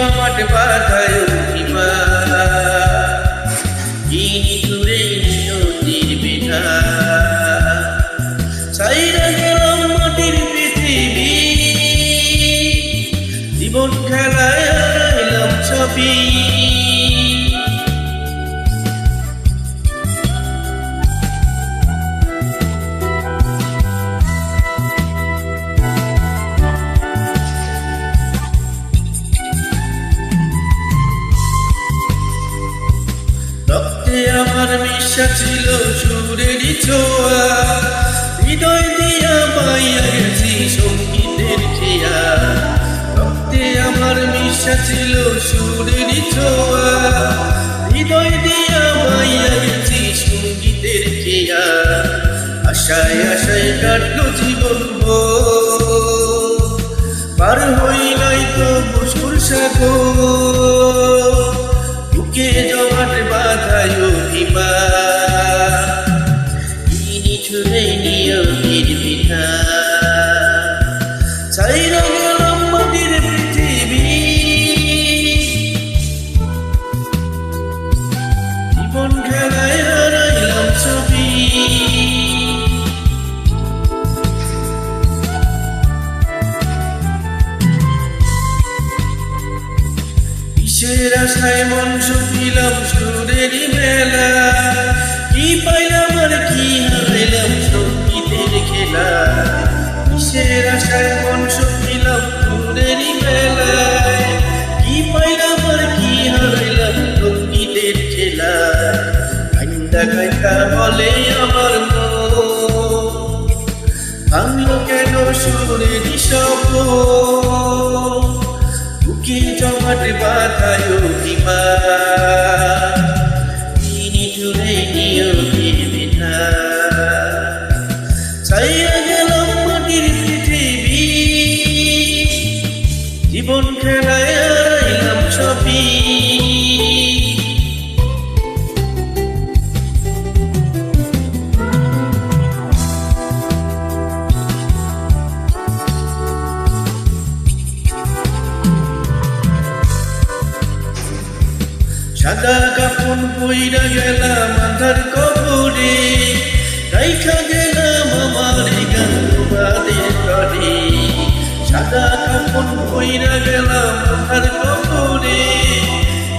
জমাট বাঁধায় যিনি দূরে নিয়তির বিধা ছাইরা গেলাম মাটির পৃথিবী জীবন খেলায় হারাইলাম ছবি রক্তে আমার মিশা ছিল সুরেরই ছোঁয়া হৃদয় দিয়া পাইয়া গেছি সঙ্গীতের খেয়া রক্তে আমার মিশা ছিল সুরেরই ছোঁয়া হৃদয় দিয়া পাইয়া গেছি সঙ্গীতের খেয়া আশায় আশায় কাটলো জীবন পার হই নাই তো বসুর সাগর বুকে জমাট বাঁধায় যিনি ছুঁড়ে নিয়তির বিধা ছাইরা গেলাম মাটির পৃথিবী জীবন খেলায় হারাইলাম ছবি কিসের আশায় মন শুকিলাম সুরেরই মেলা কি পাইলাম আর কি হারাইলাম সঙ্গীতের খেলা কিসের আশায় মন শুকিলাম সুরেরই মেলা কি পাইলাম আর কি হারাইলাম সঙ্গীতের খেলা কান্দা কান্দা বলে আমার মন ভাঙলো কেন সুরেরই স্বপ্ন বুকে জমাট বাঁধায় যিনি দূরে নিয়তির বিধা ছাইরা গেলাম মাটির পৃথিবী জীবন খেলায় হারাইলাম ছবি সাদা কাপন পইরা গেলাম আন্ধার কবরে রাইখা গেলাম আমার গান তোমাদের ঘরে সাদা কাপন পইরা গেলাম আন্ধার কবরে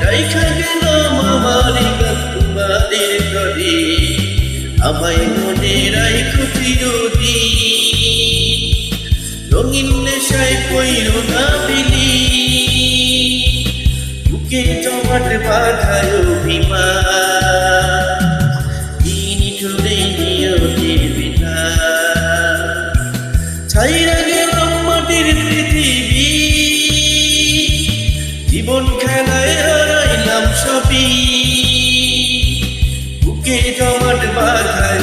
রাইখা গেলাম আমার গান তোমাদের ঘরে আমায় মনে রাইখো চিরদিন রঙিন নেশায় কইরো না বিলি বুকে জমাট বাঁধায় যিনি ছুঁড়ে নিয়তির বিধা ছাইরা গেলাম মাটির পৃথিবী জীবন খেলায় হারাইলাম ছবি বুকে জমাট বাঁধায়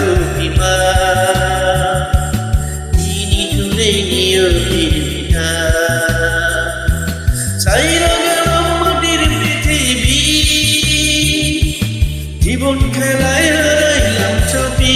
যিনি ছুঁড়ে নিয়তির বিধা ছাইরা জীবন খেলায় হারাইলাম ছবি।